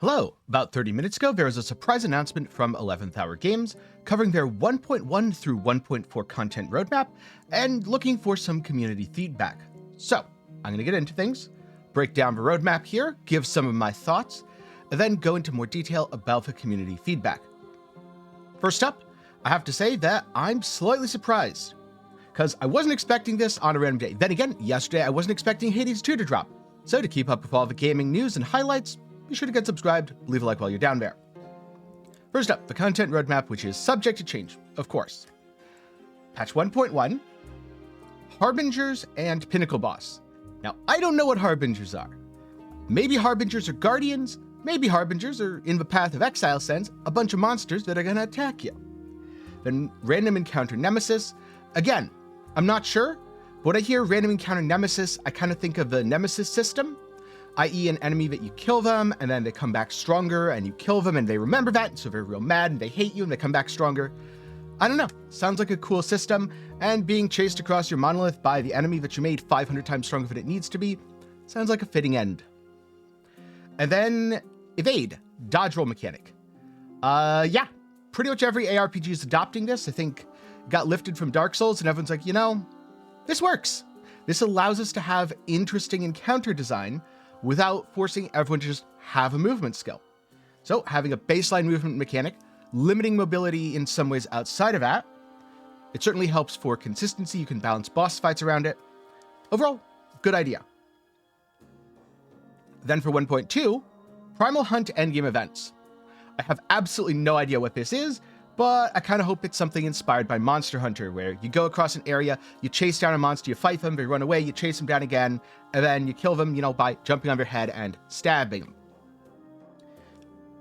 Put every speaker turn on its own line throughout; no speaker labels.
Hello! About 30 minutes ago, there was a surprise announcement from 11th Hour Games covering their 1.1 through 1.4 content roadmap and looking for some community feedback. So, I'm going to get into things, break down the roadmap here, give some of my thoughts, and then go into more detail about the community feedback. First up, I have to say that I'm slightly surprised, because I wasn't expecting this on a random day. Then again, yesterday I wasn't expecting Hades 2 to drop. So to keep up with all the gaming news and highlights, be sure to get subscribed, leave a like while you're down there. First up, the content roadmap, which is subject to change, of course. Patch 1.1, Harbingers and Pinnacle Boss. Now, I don't know what Harbingers are. Maybe Harbingers are guardians, maybe Harbingers are, in the Path of Exile sense, a bunch of monsters that are gonna attack you. Then random encounter nemesis. Again, I'm not sure, but when I hear random encounter nemesis, I kind of think of the nemesis system, i.e. an enemy that you kill them and then they come back stronger and you kill them and they remember that, so they're real mad and they hate you and they come back stronger. I don't know, sounds like a cool system, and being chased across your monolith by the enemy that you made 500 times stronger than it needs to be sounds like a fitting end. And then evade, dodge roll mechanic. Yeah, pretty much every ARPG is adopting this. I think it got lifted from Dark Souls and everyone's like, you know, this works. This allows us to have interesting encounter design without forcing everyone to just have a movement skill. So having a baseline movement mechanic, limiting mobility in some ways outside of that, it certainly helps for consistency. You can balance boss fights around it. Overall, good idea. Then for 1.2, Primal Hunt endgame events. I have absolutely no idea what this is, but I kind of hope it's something inspired by Monster Hunter, where you go across an area, you chase down a monster, you fight them, they run away, you chase them down again, and then you kill them, by jumping on their head and stabbing them.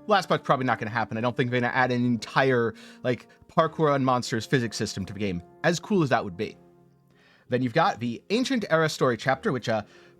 Last part's probably not going to happen. I don't think they're going to add an entire, parkour on monsters physics system to the game, as cool as that would be. Then you've got the Ancient Era story chapter, which,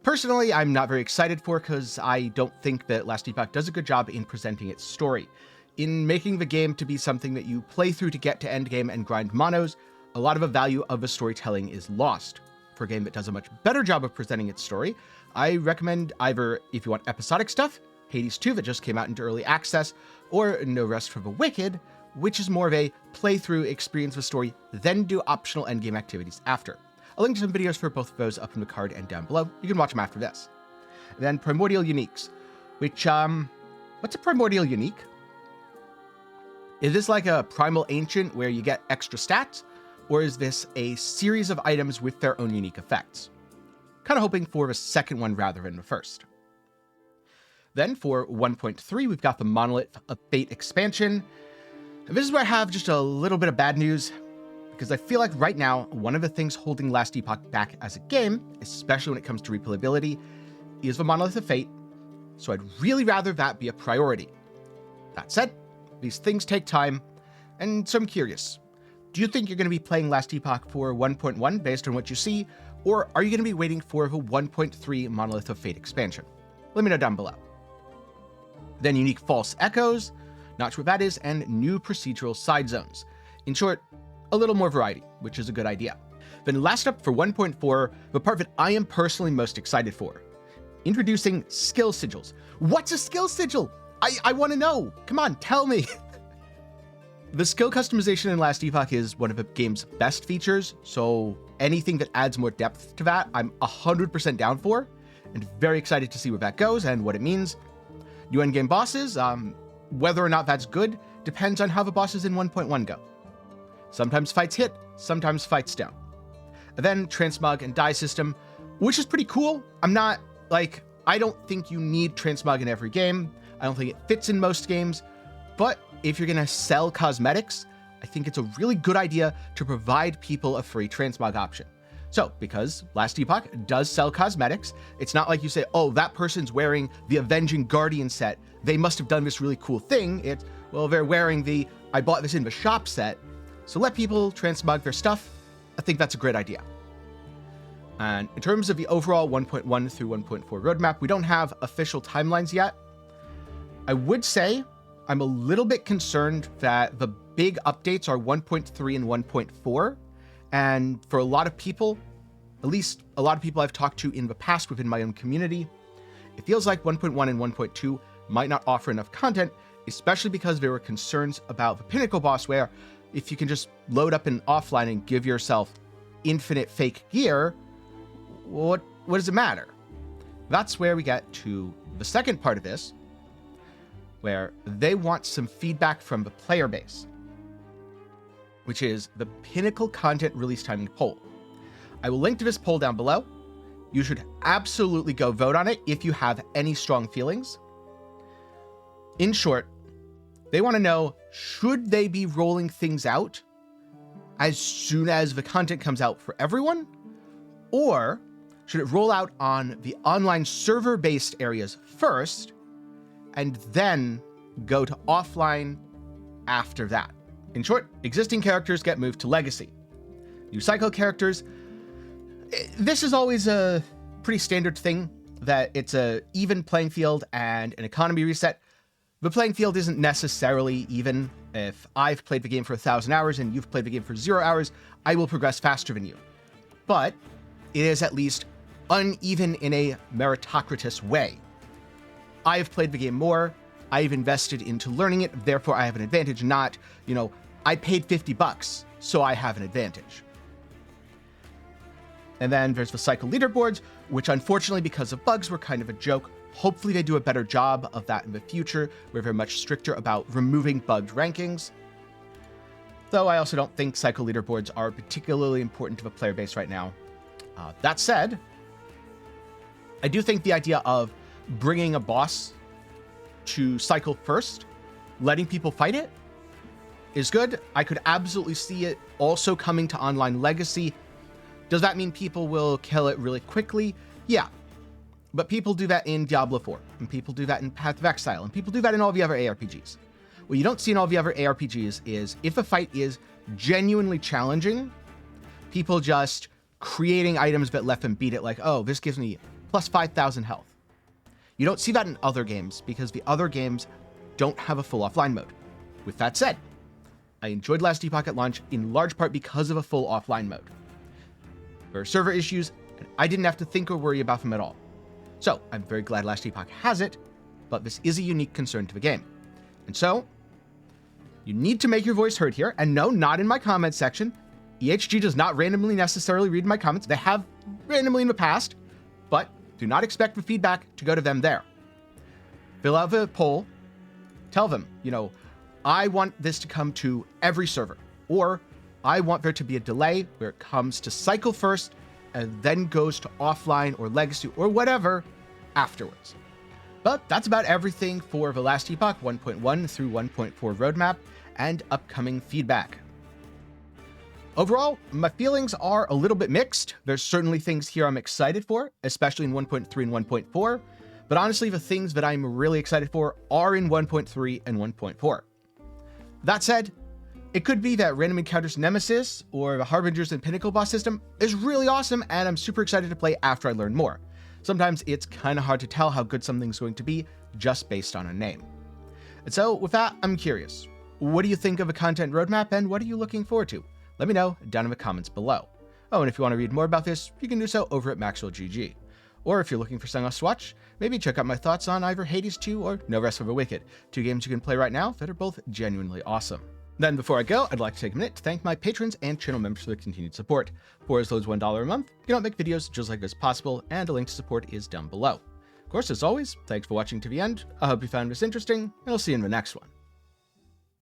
personally, I'm not very excited for, because I don't think that Last Epoch does a good job in presenting its story. In making the game to be something that you play through to get to endgame and grind monos, a lot of the value of the storytelling is lost. For a game that does a much better job of presenting its story, I recommend either, if you want episodic stuff, Hades 2 that just came out into early access, or No Rest for the Wicked, which is more of a playthrough experience of the story, then do optional endgame activities after. I'll link to some videos for both of those up in the card and down below. You can watch them after this. And then Primordial Uniques, which, what's a Primordial Unique? Is this like a Primal Ancient where you get extra stats, or is this a series of items with their own unique effects? Kind of hoping for the second one rather than the first. Then for 1.3, we've got the Monolith of Fate expansion. And this is where I have just a little bit of bad news, because I feel like right now, one of the things holding Last Epoch back as a game, especially when it comes to replayability, is the Monolith of Fate, so I'd really rather that be a priority. That said, these things take time, and so I'm curious. Do you think you're going to be playing Last Epoch for 1.1 based on what you see, or are you going to be waiting for the 1.3 Monolith of Fate expansion? Let me know down below. Then unique false echoes, not sure what that is, and new procedural side zones. In short, a little more variety, which is a good idea. Then last up for 1.4, the part that I am personally most excited for. Introducing skill sigils. What's a skill sigil? I want to know. Come on, tell me. The skill customization in Last Epoch is one of the game's best features, so anything that adds more depth to that, I'm 100% down for, and very excited to see where that goes and what it means. New endgame bosses, whether or not that's good, depends on how the bosses in 1.1 go. Sometimes fights hit, sometimes fights don't. And then transmog and die system, which is pretty cool. I don't think you need transmog in every game. I don't think it fits in most games, but if you're gonna sell cosmetics, I think it's a really good idea to provide people a free transmog option. So, because Last Epoch does sell cosmetics, it's not like you say, oh, that person's wearing the Avenging Guardian set, they must have done this really cool thing. It's, well, they're wearing the, I bought this in the shop set. So let people transmog their stuff. I think that's a great idea. And in terms of the overall 1.1 through 1.4 roadmap, we don't have official timelines yet. I would say I'm a little bit concerned that the big updates are 1.3 and 1.4. And for a lot of people, at least a lot of people I've talked to in the past within my own community, it feels like 1.1 and 1.2 might not offer enough content, especially because there were concerns about the Pinnacle boss where if you can just load up an offline and give yourself infinite fake gear, what does it matter? That's where we get to the second part of this, where they want some feedback from the player base, which is the Pinnacle content release timing poll. I will link to this poll down below. You should absolutely go vote on it if you have any strong feelings. In short, they want to know, should they be rolling things out as soon as the content comes out for everyone? Or should it roll out on the online server-based areas first and then go to offline after that? In short, existing characters get moved to Legacy. New cycle characters, this is always a pretty standard thing, that it's a even playing field and an economy reset. The playing field isn't necessarily even. If I've played the game for 1,000 hours and you've played the game for 0 hours, I will progress faster than you. But it is at least uneven in a meritocratic way. I have played the game more, I've invested into learning it, therefore I have an advantage, not, I paid $50, so I have an advantage. And then there's the cycle leaderboards, which unfortunately, because of bugs, were kind of a joke. Hopefully they do a better job of that in the future, where they're much stricter about removing bugged rankings. Though I also don't think cycle leaderboards are particularly important to the player base right now. That said, I do think the idea of bringing a boss to cycle first, letting people fight it, is good. I could absolutely see it also coming to online Legacy. Does that mean people will kill it really quickly? Yeah. But people do that in Diablo 4, and people do that in Path of Exile, and people do that in all the other ARPGs. What you don't see in all the other ARPGs is if a fight is genuinely challenging, people just creating items that let them beat it, like, oh, this gives me plus 5,000 health. You don't see that in other games because the other games don't have a full offline mode. With that said, I enjoyed Last Epoch at launch in large part because of a full offline mode. There are server issues, and I didn't have to think or worry about them at all. So I'm very glad Last Epoch has it, but this is a unique concern to the game. And so you need to make your voice heard here. And no, not in my comments section. EHG does not randomly necessarily read my comments. They have randomly in the past, but do not expect the feedback to go to them there. Fill out the poll. Tell them, I want this to come to every server, or I want there to be a delay where it comes to cycle first and then goes to offline or Legacy or whatever afterwards. But that's about everything for the Last Epoch 1.1 through 1.4 roadmap and upcoming feedback. Overall, my feelings are a little bit mixed. There's certainly things here I'm excited for, especially in 1.3 and 1.4, but honestly, the things that I'm really excited for are in 1.3 and 1.4. That said, it could be that Random Encounters Nemesis or the Harbingers and Pinnacle boss system is really awesome, and I'm super excited to play after I learn more. Sometimes it's kind of hard to tell how good something's going to be just based on a name. And so with that, I'm curious. What do you think of a content roadmap, and what are you looking forward to? Let me know down in the comments below. Oh, and if you want to read more about this, you can do so over at MaxwellGG. Or if you're looking for something else to watch, maybe check out my thoughts on either Hades 2 or No Rest for the Wicked, 2 games you can play right now that are both genuinely awesome. Then before I go, I'd like to take a minute to thank my patrons and channel members for the continued support. For as low as $1 a month, you can help make videos just like this possible, and a link to support is down below. Of course, as always, thanks for watching to the end. I hope you found this interesting, and I'll see you in the next one.